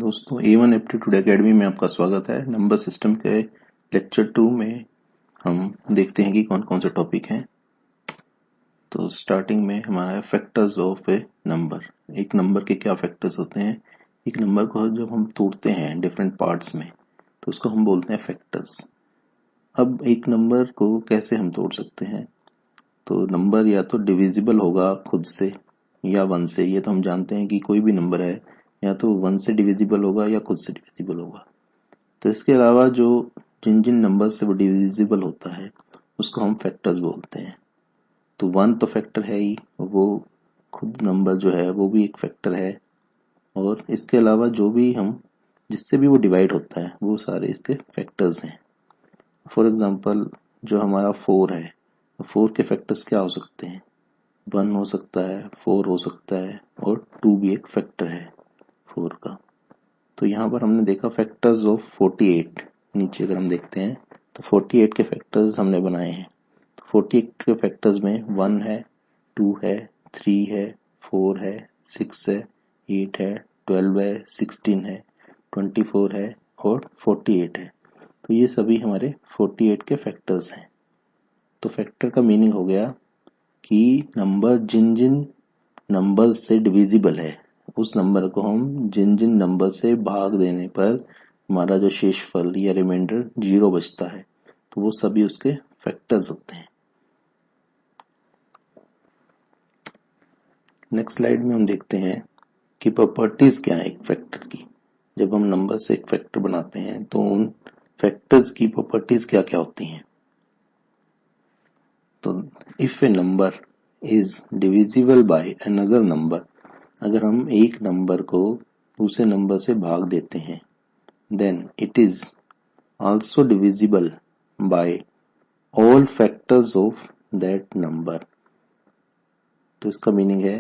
दोस्तों A1 aptitude academy में आपका स्वागत है। नंबर सिस्टम के लेक्चर 2 में हम देखते हैं कि कौन कौन से टॉपिक हैं। तो स्टार्टिंग में हमारा फैक्टर्स ऑफ ए नंबर। एक नंबर के क्या फैक्टर्स होते हैं। एक नंबर को जब हम तोड़ते हैं डिफरेंट पार्ट्स में तो उसको हम बोलते हैं फैक्टर्स। अब एक नंबर को कैसे हम तोड़ सकते हैं, तो नंबर या तो डिविजिबल होगा खुद से या 1 से। ये तो हम जानते हैं कि कोई भी नंबर है या तो 1 से डिविजिबल होगा या खुद से डिविजिबल होगा। तो इसके अलावा जो जिन जिन नंबर से वो डिविजिबल होता है उसको हम फैक्टर्स बोलते हैं। तो 1 तो फैक्टर है ही, वो खुद नंबर जो है वो भी एक फैक्टर है। और इसके अलावा जो भी हम जिससे भी वो डिवाइड होता है वो सारे इसके फैक्टर्स हैं। फॉर एग्जांपल जो हमारा 4 है, 4 के फैक्टर्स क्या हो सकते हैं। 1 हो सकता है, 4 हो सकता है और 2 भी एक फैक्टर है 4 का। तो यहाँ पर हमने देखा फैक्टर्स ऑफ 48। नीचे अगर हम देखते हैं तो 48 के फैक्टर्स हमने बनाए हैं। 48 के फैक्टर्स में 1 है, 2 है, 3 है, 4 है, 6 है, 8 है, 12 है, 16 है, 24 है और 48 है। तो ये सभी हमारे 48 के फैक्टर्स हैं। तो फैक्टर का मीनिंग हो गया कि नंबर जिन जिन नंबर से डिविजिबल है उस नंबर को हम जिन जिन नंबर से भाग देने पर हमारा जो शेषफल या रिमाइंडर 0 बचता है तो वो सभी उसके फैक्टर्स होते हैं। नेक्स्ट स्लाइड में हम देखते हैं कि प्रॉपर्टीज क्या है एक फैक्टर की। जब हम नंबर से एक फैक्टर बनाते हैं तो उन फैक्टर्स की प्रॉपर्टीज क्या क्या होती हैं। तो if A number is divisible by another number, अगर हम एक नंबर को दूसरे नंबर से भाग देते हैं, then it is also divisible by all factors of that number. तो इसका मीनिंग है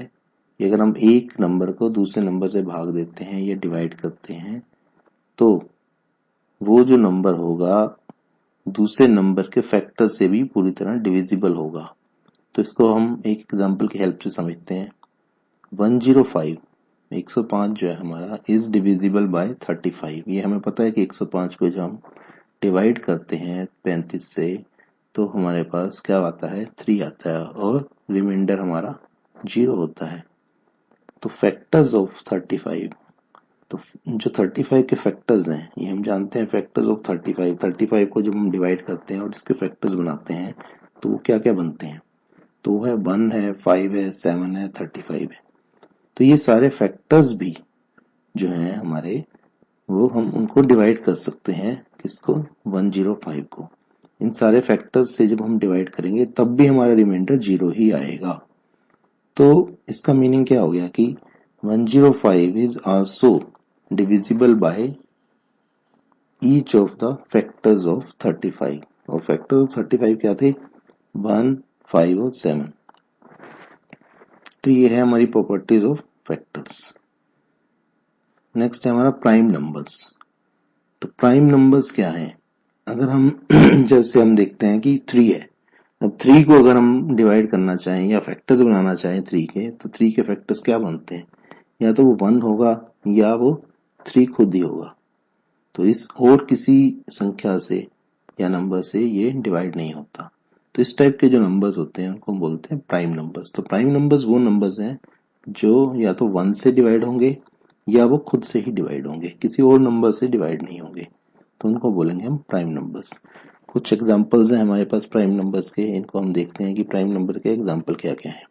कि अगर हम एक नंबर को दूसरे नंबर से भाग देते हैं या डिवाइड करते हैं तो वो जो नंबर होगा दूसरे नंबर के फैक्टर से भी पूरी तरह डिविजिबल होगा। तो इसको हम एक एग्जांपल की हेल्प से समझते हैं। 105 105 जो है हमारा इज डिविजिबल बाय 35। ये हमें पता है कि 105 को जब हम डिवाइड करते हैं 35 से तो हमारे पास क्या आता है, 3 आता है और रिमाइंडर हमारा 0 होता है। तो फैक्टर्स ऑफ 35, तो जो 35 के फैक्टर्स हैं ये हम जानते हैं। फैक्टर्स ऑफ 35 को जब हम डिवाइड करते हैं और इसके फैक्टर्स बनाते हैं तो वो क्या क्या बनते हैं। तो वो है 1 है, 5 है, 7 है, 35 है। तो ये सारे फैक्टर्स भी जो हैं हमारे वो हम उनको डिवाइड कर सकते हैं। किसको, 105 को। इन सारे फैक्टर्स से जब हम डिवाइड करेंगे तब भी हमारा रिमाइंडर 0 ही आएगा। तो इसका मीनिंग क्या हो गया कि 105 is also divisible by each of the factors of 35। और फैक्टर ऑफ 35 क्या थे, 1, 5 और 7। तो ये है हमारी प्रॉपर्टीज ऑफ फैक्टर्स। नेक्स्ट है हमारा प्राइम नंबर्स। तो प्राइम नंबर्स क्या है, अगर हम जैसे हम देखते हैं कि 3 है। अब 3 को अगर हम डिवाइड करना चाहें या फैक्टर्स बनाना चाहें 3 के, तो 3 के फैक्टर्स क्या बनते हैं, या तो वो 1 होगा या वो 3 खुद ही होगा। तो इस और किसी संख्या से या नंबर से ये डिवाइड नहीं होता। तो इस टाइप के जो नंबर्स होते हैं उनको हम बोलते हैं प्राइम नंबर्स। तो प्राइम नंबर्स वो नंबर्स हैं जो या तो 1 से डिवाइड होंगे या वो खुद से ही डिवाइड होंगे, किसी और नंबर से डिवाइड नहीं होंगे। तो उनको बोलेंगे हम प्राइम नंबर्स। कुछ एग्जांपल्स हैं हमारे पास प्राइम नंबर्स के, इनको हम देखते हैं कि प्राइम नंबर के एग्जांपल क्या क्या है।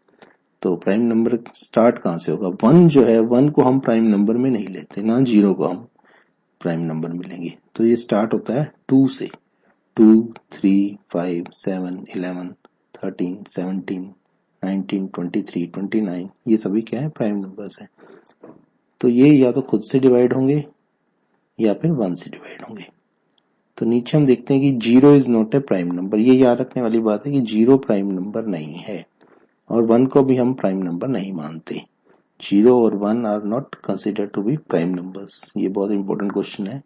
तो प्राइम नंबर स्टार्ट कहाँ से होगा, 1 जो है 1 को हम प्राइम नंबर में नहीं लेते, ना 0 को हम प्राइम नंबर में लेंगे। तो ये स्टार्ट होता है 2 से। 2, 3, 5, 7, 11, 13, 17, 19, 23, 29 ये सभी क्या है, प्राइम नंबर्स हैं। तो ये या तो खुद से डिवाइड होंगे या फिर 1 से डिवाइड होंगे। तो नीचे हम देखते हैं कि 0 is not a prime number. ये याद रखने वाली बात है कि 0 प्राइम नंबर नहीं है और 1 को भी हम प्राइम नंबर नहीं मानते। 0 और 1 are not considered to be prime numbers. ये बहुत इंपॉर्टेंट क्वेश्चन है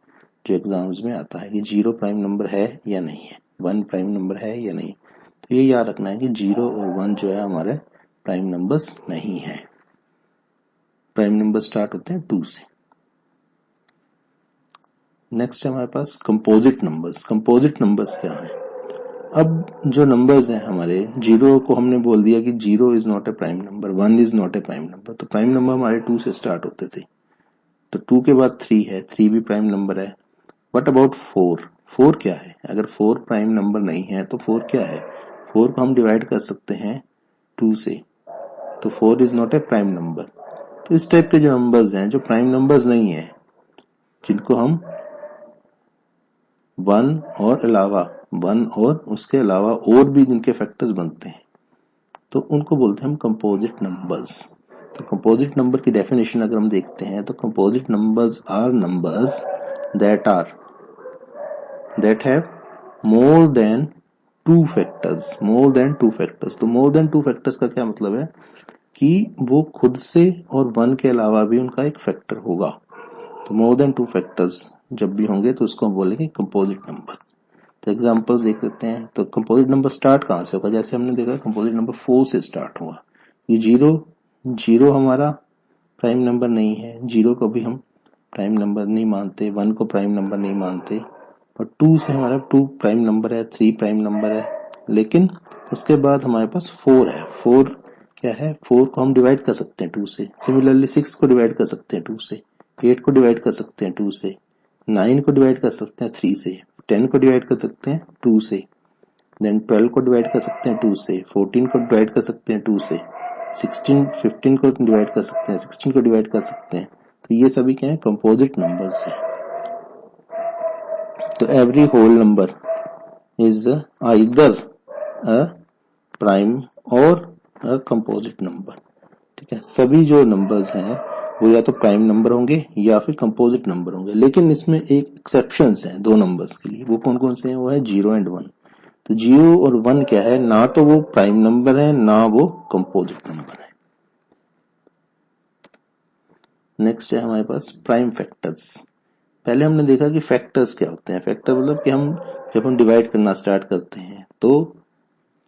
जो एग्जाम्स में आता है कि 0 प्राइम नंबर है या नहीं है, 1 प्राइम नंबर है या नहीं। तो ये याद रखना है कि 0 और 1 जो है हमारे प्राइम नंबर्स नहीं है। प्राइम नंबर स्टार्ट होते हैं 2 से। नेक्स्ट है हमारे पास कंपोजिट नंबर्स। कंपोजिट नंबर्स क्या है? अब जो नंबर्स हैं हमारे, जीरो को हमने बोल दिया कि zero is not a prime number, one is not a prime number. तो प्राइम नंबर हमारे टू से स्टार्ट होते थे, तो टू के बाद थ्री है, थ्री भी प्राइम नंबर है। What about four? फोर क्या है? अगर फोर प्राइम नंबर नहीं है तो फोर क्या है? फोर को हम डिवाइड कर सकते हैं टू से, तो four is not a prime number. तो इस टाइप के जो नंबर्स हैं जो प्राइम नंबर्स नहीं है, जिनको हम वन और अलावा, वन और उसके अलावा और भी जिनके फैक्टर्स बनते हैं, तो उनको बोलते हैं हम कंपोजिट नंबर्स। तो कंपोजिट नंबर की डेफिनेशन अगर हम देखते हैं तो composite numbers are numbers that have more than two factors. More than two factors, तो मोर देन टू फैक्टर्स का क्या मतलब है कि वो खुद से और वन के अलावा भी उनका एक फैक्टर होगा। तो मोर देन टू फैक्टर्स जब भी होंगे तो उसको हम बोलेंगे कंपोजिट नंबर्स। तो एग्जांपल्स देख लेते हैं। तो कंपोजिट नंबर स्टार्ट कहाँ से होगा? जैसे हमने देखा कंपोजिट नंबर 4 से स्टार्ट हुआ। ये जीरो, जीरो हमारा प्राइम नंबर नहीं है, जीरो को भी हम प्राइम नंबर नहीं मानते, वन को प्राइम नंबर नहीं मानते, और टू से हमारा टू प्राइम नंबर है, थ्री प्राइम नंबर है। लेकिन उसके बाद हमारे पास फोर है। फोर क्या है? फोर को हम डिवाइड कर सकते हैं टू से। सिमिलरली सिक्स को डिवाइड कर सकते हैं टू से, एट को डिवाइड कर सकते हैं टू से, नाइन को डिवाइड कर सकते हैं थ्री से, टेन को डिवाइड कर सकते हैं टू से, देन 12 को डिवाइड कर सकते हैं टू से, 14 को डिवाइड कर सकते हैं टू से, 16 15 को डिवाइड कर सकते हैं, 16 को डिवाइड कर सकते हैं। तो ये सभी क्या है? कंपोजिट नंबर्स है। तो every whole number is either a prime or a composite number. ठीक है, सभी जो नंबर्स हैं वो या तो प्राइम नंबर होंगे या फिर कंपोजिट नंबर होंगे। लेकिन इसमें एक एक्सेप्शंस हैं दो नंबर्स के लिए। वो कौन कौन से हैं? वो है जीरो एंड वन। तो जीरो और वन क्या है? ना तो वो प्राइम नंबर है ना वो कंपोजिट नंबर है। नेक्स्ट है हमारे पास प्राइम फैक्टर्स। पहले हमने देखा कि फैक्टर्स क्या होते हैं। फैक्टर मतलब कि हम जब हम डिवाइड करना स्टार्ट करते हैं तो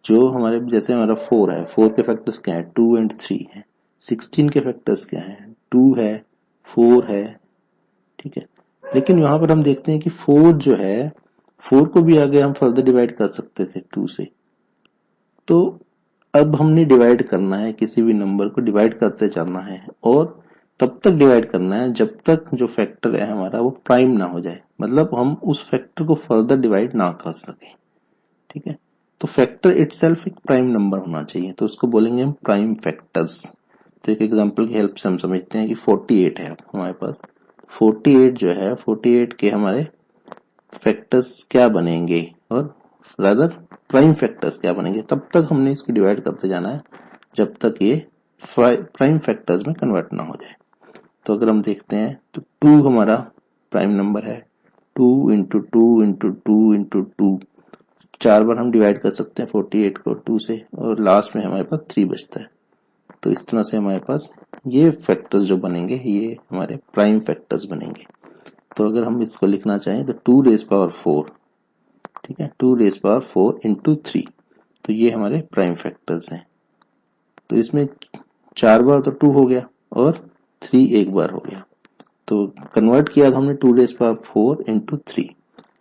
जो हमारे, जैसे हमारा फोर है, फोर के फैक्टर्स क्या है? टू एंड थ्री है। 16 के फैक्टर्स क्या है? टू है, फोर है। ठीक है, लेकिन यहाँ पर हम देखते हैं कि फोर जो है, फोर को भी आगे हम फर्दर डिवाइड कर सकते थे टू से। तो अब हमने डिवाइड करना है, किसी भी नंबर को डिवाइड करते चलना है, और तब तक डिवाइड करना है जब तक जो फैक्टर है हमारा वो प्राइम ना हो जाए, मतलब हम उस फैक्टर को फर्दर डिवाइड ना कर सके। ठीक है, तो फैक्टर इटसेल्फ एक प्राइम नंबर होना चाहिए, तो उसको बोलेंगे हम प्राइम फैक्टर्स। तो एक एग्जांपल की हेल्प से हम समझते हैं कि 48 है हमारे पास। 48 जो है, 48 के हमारे फैक्टर्स क्या बनेंगे, और रादर प्राइम फैक्टर्स क्या बनेंगे। तब तक हमने इसको डिवाइड करते जाना है जब तक ये प्राइम फैक्टर्स में कन्वर्ट ना हो जाए। तो अगर हम देखते हैं तो टू हमारा प्राइम नंबर है। Two into two into two into two, चार बार हम डिवाइड कर सकते हैं 48 को टू से, और लास्ट में हमारे पास थ्री बचता है। तो इस तरह से हमारे पास ये फैक्टर्स जो बनेंगे ये हमारे प्राइम फैक्टर्स बनेंगे। तो अगर हम इसको लिखना चाहें तो टू रेज पावर फोर, ठीक है, two raise power four into three, तो ये हमारे प्राइम फैक्टर्स हैं। तो इसमें चार बार तो टू हो गया और थ्री एक बार हो गया, तो कन्वर्ट किया था हमने two raise power four into three.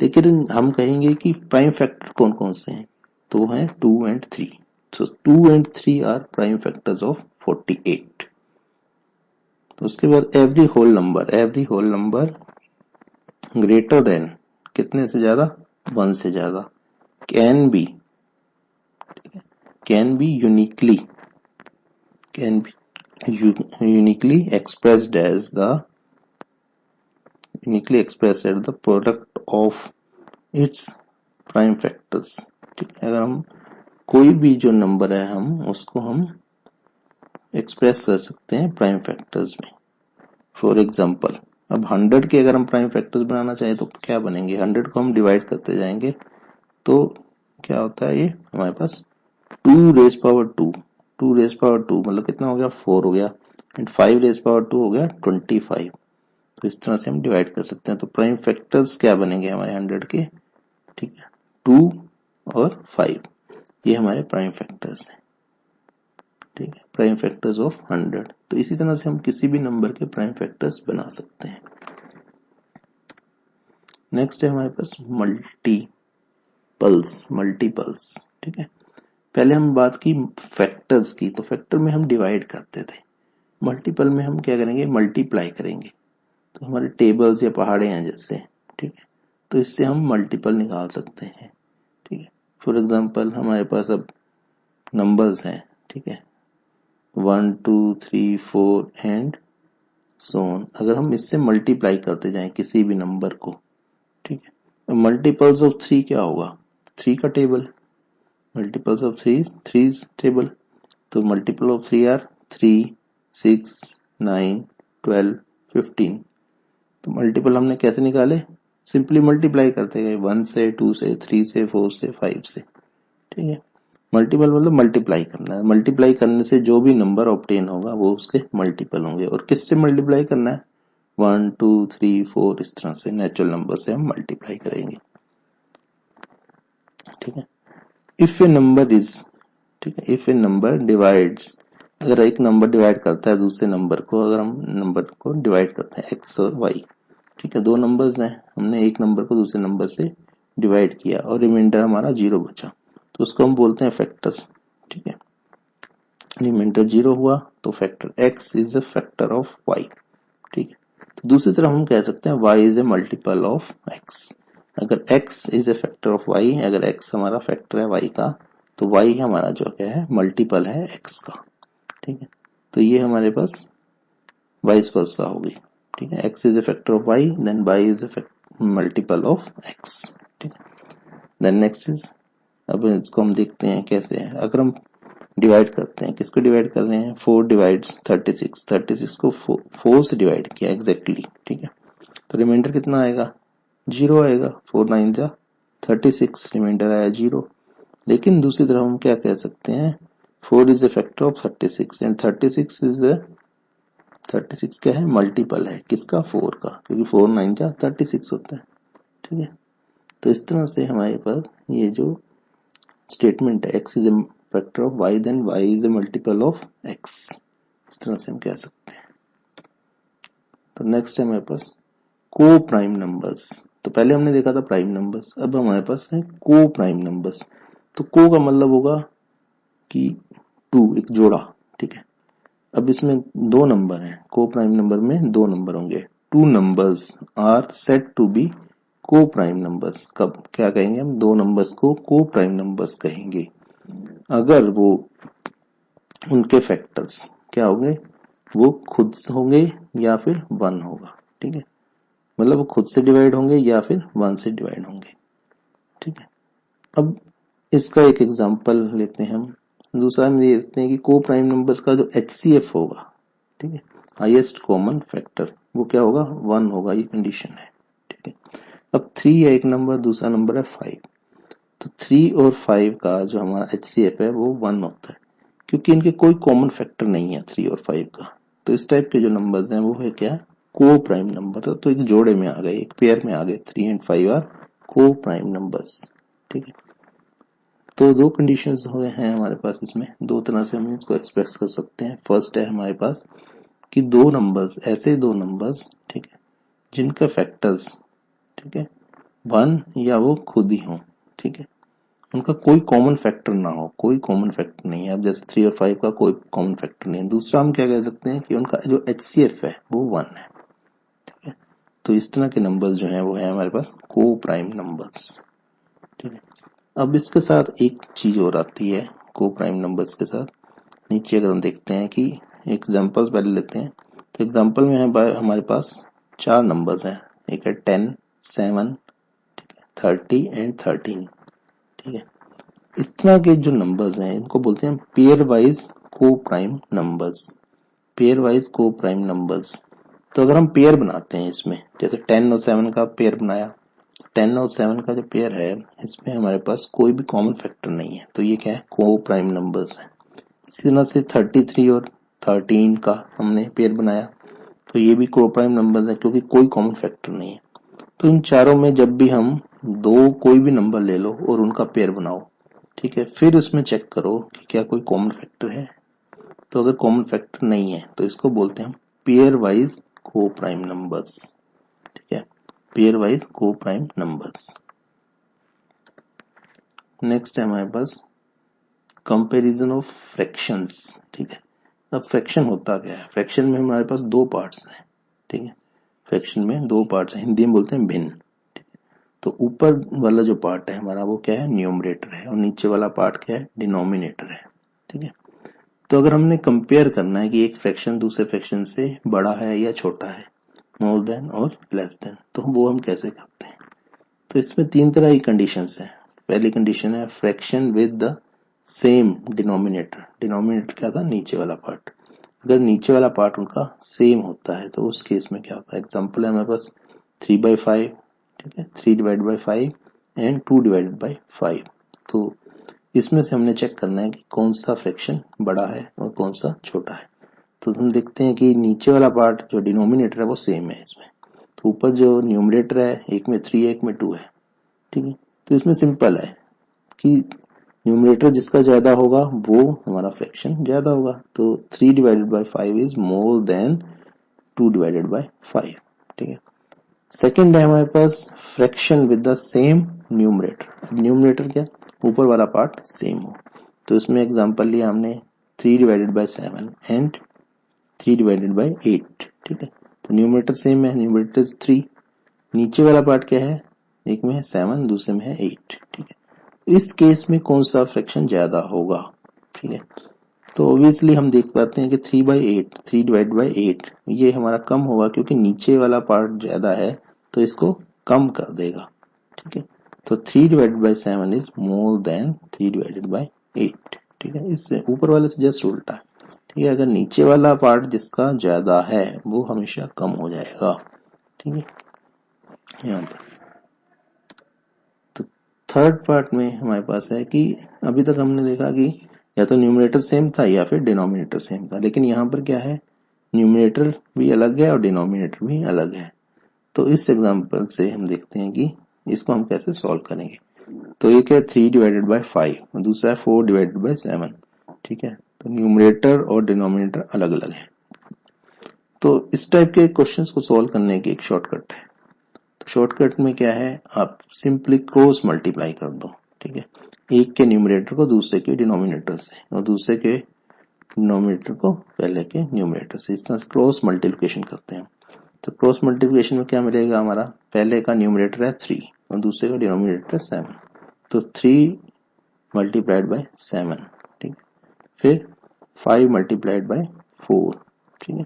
लेकिन हम कहेंगे कि प्राइम फैक्टर कौन कौन से हैं, तो है two and three. So two and three are prime factors of 48। तो उसके बाद every whole number greater than, कितने से ज्यादा? वन से ज्यादा, can be uniquely expressed as the product of its prime factors। ठीक है, अगर हम कोई भी जो नंबर है हम उसको हम एक्सप्रेस कर सकते हैं प्राइम फैक्टर्स में। फॉर एग्जांपल, अब 100 के अगर हम प्राइम फैक्टर्स बनाना चाहें तो क्या बनेंगे? 100 को हम डिवाइड करते जाएंगे तो क्या होता है, ये हमारे पास टू रेज पावर टू मतलब कितना हो गया? 4 हो गया, एंड 5 रेज पावर 2 हो गया 25। तो इस तरह से हम डिवाइड कर सकते हैं। तो प्राइम फैक्टर्स क्या बनेंगे हमारे 100 के? ठीक है, 2 और 5, ये हमारे प्राइम फैक्टर्स हैं। ठीक है, प्राइम फैक्टर्स ऑफ 100। तो इसी तरह से हम किसी भी नंबर के प्राइम फैक्टर्स बना सकते हैं। नेक्स्ट है हमारे पास मल्टीपल्स, ठीक है। पहले हम बात की फैक्टर्स की, तो फैक्टर में हम डिवाइड करते थे, मल्टीपल में हम क्या करेंगे, मल्टीप्लाई करेंगे। तो हमारे टेबल्स या पहाड़े हैं जैसे, ठीक है, तो इससे हम मल्टीपल निकाल सकते हैं, ठीक है। फॉर एग्जांपल हमारे पास अब नंबर्स हैं, ठीक है, 1 2 3 4 एंड सो ऑन। अगर हम इससे मल्टीप्लाई करते जाएं किसी भी नंबर को, ठीक है, मल्टीपल्स ऑफ 3 क्या होगा, 3 का टेबल, मल्टीपल्स ऑफ 3 टेबल, तो मल्टीपल ऑफ 3 आर 3 6 9 12 15। तो मल्टीपल हमने कैसे निकाले, सिंपली मल्टीप्लाई करते गए, 1 से 2 से 3 से 4 से 5 से, ठीक है। मल्टीपल मतलब मल्टीप्लाई करना है, मल्टीप्लाई करने से जो भी नंबर ऑब्टेन होगा वो उसके मल्टीपल होंगे। और किससे मल्टीप्लाई करना है, 1 2 3 4, इस तरह से नेचुरल नंबर से हम मल्टीप्लाई करेंगे, ठीक है। इफ ए नंबर इज, ठीक है, इफ ए नंबर डिवाइड्स, अगर एक नंबर डिवाइड करता है दूसरे नंबर को, अगर हम नंबर को डिवाइड करते हैं x और y, ठीक है, दो नंबर्स हैं, हमने एक नंबर को दूसरे नंबर से डिवाइड किया और रिमाइंडर हमारा 0 बचा, तो उसको हम बोलते हैं फैक्टर्स, ठीक है। रिमाइंडर 0 हुआ तो factor x is a factor of y, ठीक है। तो दूसरी तरफ हम कह सकते हैं y is a multiple of x। अगर x is a factor of y, अगर x हमारा फैक्टर है y का, तो y हमारा जो क्या है, मल्टीपल है x का, ठीक है। तो ये हमारे पास वाइस वर्सा होगी, ठीक है, x is a factor of y, then y is a multiple of x, ठीक है। देन नेक्स्ट इज, अब इसको हम देखते हैं कैसे है। अगर हम डिवाइड करते हैं, किसको डिवाइड कर रहे हैं, 4 डिवाइड्स 36, 36 को 4 से डिवाइड किया एग्जैक्टली, ठीक है, तो रिमाइंडर कितना आएगा, 0 आएगा, 4 9 जा 36, रिमाइंडर आया 0। लेकिन दूसरी तरफ हम क्या कह सकते हैं, 4 is a factor of 36 and 36 is a, 36 क्या है, मल्टीपल है किसका, 4 का, क्योंकि 4 9 जा 36 होता है, ठीक है। तो इस तरह से हमारे पास ये जो स्टेटमेंट है, x is a factor of y, then y is a multiple of x, इस तरह से हम कह सकते हैं। तो नेक्स्ट है हमारे पास को प्राइम नंबर्स। तो पहले हमने देखा था प्राइम नंबर्स, अब हमारे पास है को प्राइम नंबर्स। तो को का मतलब होगा कि 2, एक जोड़ा, ठीक है। अब इसमें दो नंबर हैं, को प्राइम नंबर में दो नंबर होंगे, 2 numbers are said to be coprime numbers. कब क्या कहेंगे हम, दो नंबर्स को को प्राइम नंबर्स कहेंगे अगर वो, उनके फैक्टर्स क्या होंगे, वो खुद होंगे या फिर 1 होगा, ठीक है, मतलब वो खुद से डिवाइड होंगे या फिर 1 से डिवाइड होंगे, ठीक है। अब इसका एक एग्जांपल लेते हैं हम। दूसरा हम ये देखते हैं कि को प्राइम नंबर्स का जो HCF होगा, ठीक है, हाईएस्ट कॉमन फैक्टर, वो क्या होगा, 1 होगा, ये कंडीशन है, ठीक है। अब 3 है एक नंबर, दूसरा नंबर है 5, तो 3 और 5 का जो हमारा HCF है वो 1 होता है, क्योंकि इनके कोई कॉमन फैक्टर नहीं है 3 और 5 का। तो इस टाइप के जो नंबर्स हैं वो है क्या, को प्राइम नंबर, तो एक जोड़े में आ गए, एक पेयर में आ गए, 3 एंड 5 आर को प्राइम नंबर्स, ठीक है। तो दो कंडीशंस हो गए हैं हमारे पास, इसमें दो तरह से हम इसको एक्सप्रेस कर सकते हैं। फर्स्ट है हमारे पास कि दो नंबर्स, ऐसे दो नंबर्स, ठीक है, जिनका फैक्टर्स, ठीक है, 1 या वो खुद ही हो, ठीक है, उनका कोई कॉमन फैक्टर ना हो, कोई कॉमन फैक्टर नहीं है। अब जैसे 3 और 5 का कोई कॉमन फैक्टर नहीं है। दूसरा हम क्या कह सकते हैं कि उनका जो HCF है वो 1 है, ठीक है। तो इस तरह के नंबर्स जो है वो है हमारे पास को प्राइम नंबर्स, ठीक है। अब इसके साथ एक चीज और आती है को प्राइम नंबर्स के साथ, नीचे अगर हम देखते हैं कि एग्जांपल्स पहले लेते हैं, तो एग्जांपल में है हमारे पास 4 नंबर्स हैं, एक है 10 7 30 एंड 13, ठीक है। इस तरह के जो नंबर्स हैं इनको बोलते हैं पेयर वाइज को प्राइम नंबर्स, पेयर वाइज को प्राइम नंबर्स। तो अगर हम पेयर बनाते हैं इसमें, जैसे 10 और 7 का पेयर बनाया, 10 और 7 का जो पेयर है इसमें हमारे पास कोई भी कॉमन फैक्टर नहीं है, तो ये क्या है, को प्राइम नंबर्स है। इसी तरह से 33 और 13 का हमने पेयर बनाया, तो ये भी को प्राइम नंबर्स है क्योंकि कोई कॉमन फैक्टर नहीं है। तो इन चारों में जब भी हम दो कोई भी नंबर ले लो और उनका पेयर बनाओ, ठीक है, फिर उसमें चेक करो कि क्या कोई कॉमन फैक्टर है। तो अगर कॉमन फैक्टर नहीं है तो इसको बोलते हैं पेयर वाइज को प्राइम नंबर्स, ठीक है। पेयर वाइज को प्राइम नंबर्स। नेक्स्ट है हमारे पास कंपैरिजन ऑफ फ्रैक्शंस। ठीक है, अब फ्रैक्शन होता क्या है? फ्रैक्शन में हमारे पास दो पार्ट्स हैं। ठीक है, फ्रैक्शन में दो पार्ट्स हैं, हिंदी में बोलते हैं भिन्न। तो ऊपर वाला जो पार्ट है हमारा वो क्या है? न्यूमरेटर है, और नीचे वाला पार्ट क्या है? डिनोमिनेटर है। ठीक है, तो अगर हमने कंपेयर करना है कि एक फ्रैक्शन दूसरे फ्रैक्शन से बड़ा है या छोटा है, मोर देन और लेस देन, तो वो हम कैसे करते हैं? तो इसमें तीन तरह की कंडीशंस है। पहली कंडीशन है fraction with the same denominator. Denominator क्या था? नीचे वाला पार्ट। अगर नीचे वाला पार्ट उनका सेम होता है तो उस केस में क्या होता है? एग्जांपल है हमारे पास 3/5। ठीक है, 3/5 एंड 2/5। तो इसमें से हमने चेक करना है कि कौन सा फ्रैक्शन बड़ा है और कौन सा छोटा है। तो हम देखते हैं कि नीचे वाला पार्ट जो डिनोमिनेटर है वो सेम है इसमें। तो ऊपर जो न्यूमरेटर है, एक में 3 एक में 2 है। ठीक है, तो इसमें सिंपल है कि न्यूमरेटर जिसका ज्यादा होगा वो हमारा फ्रैक्शन ज्यादा होगा। तो 3/5 इज मोर देन 2/5। ठीक है, सेकंड है हमारे पास fraction with the same numerator. अब न्यूमरेटर क्या? ऊपर वाला पार्ट सेम हो। तो इसमें एग्जांपल लिया हमने 3/7 एंड 3/8। ठीक है, तो न्यूमरेटर सेम है, न्यूमरेटर 3। नीचे वाला पार्ट क्या है? एक में है 7, दूसरे में है 8। ठीक है, इस केस में कौन सा फ्रैक्शन ज्यादा होगा? ठीक है, तो ऑब्वियसली हम देख पाते हैं कि 3/8 ये हमारा कम होगा, क्योंकि नीचे वाला पार्ट ज्यादा है तो इसको कम कर देगा। ठीक है, तो 3/7 इज मोर देन 3/8। ठीक है, इससे ऊपर वाले से जस्ट उल्टा। ठीक है, अगर नीचे वाला पार्ट जिसका ज्यादा है वो हमेशा कम हो जाएगा। ठीक है, यहाँ पर तो थर्ड पार्ट में हमारे पास है कि अभी तक हमने देखा कि या तो न्यूमरेटर सेम था या फिर डिनोमिनेटर सेम था, लेकिन यहाँ पर क्या है? न्यूमरेटर भी अलग है और डिनोमिनेटर भी अलग है। तो इस एग्जांपल से हम देखते हैं कि इसको हम कैसे सॉल्व करेंगे। तो एक है 3/5 और दूसरा है 4/7। ठीक है, तो न्यूमरेटर और डिनोमिनेटर अलग अलग है। तो इस टाइप के क्वेश्चंस को सॉल्व करने की एक शॉर्टकट है। तो शॉर्टकट में क्या है? आप सिंपली क्रॉस मल्टीप्लाई कर दो। ठीक है, एक के न्यूमरेटर को दूसरे के डिनोमिनेटर से और दूसरे के डिनोमिनेटर को पहले के न्यूमरेटर से, इस तरह से क्रॉस मल्टीप्लिकेशन करते हैं। तो क्रॉस मल्टीप्लिकेशन में क्या मिलेगा? हमारा पहले का न्यूमरेटर है 3 और दूसरे का डिनोमिनेटर है 7। तो 3 मल्टीप्लाइड बाय 7। ठीक है, फिर 5 मल्टीप्लाइड बाय 4। ठीक है,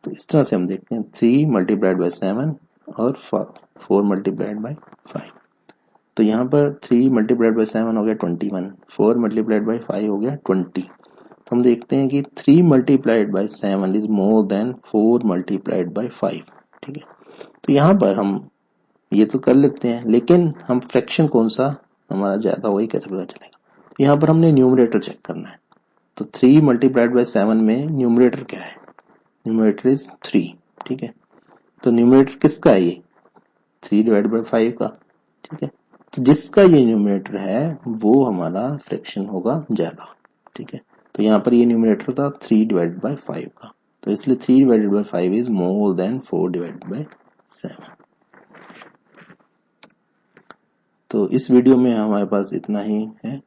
तो इस तरह से हम देखते हैं 3 मल्टीप्लाइड बाय 7 और 4 मल्टीप्लाइड बाय 5। तो यहाँ पर 3 मल्टीप्लाइड बाय 7 हो गया 21, 4 मल्टीप्लाइड बाय 5 हो गया 20। तो हम देखते हैं कि 3 multiplied by 7 is more than 4 multiplied by 5। ठीक है, तो यहाँ पर हम ये तो कर लेते हैं, लेकिन हम फ्रैक्शन कौन सा हमारा ज्यादा हो ये कैसे पता चलेगा? यहाँ पर हमने न्यूमरेटर चेक करना है। तो 3 मल्टीप्लाइड बाय 7 में न्यूमरेटर क्या है? Numerator is 3। ठीक है, तो न्यूमरेटर किसका है? ये 3/5 का। ठीक है, तो जिसका ये न्यूमरेटर है वो हमारा फ्रैक्शन होगा ज्यादा। ठीक है, तो यहाँ पर ये न्यूमरेटर था 3/5 का, तो इसलिए 3/5 इज मोर देन 4/7। तो इस वीडियो में हमारे पास इतना ही है।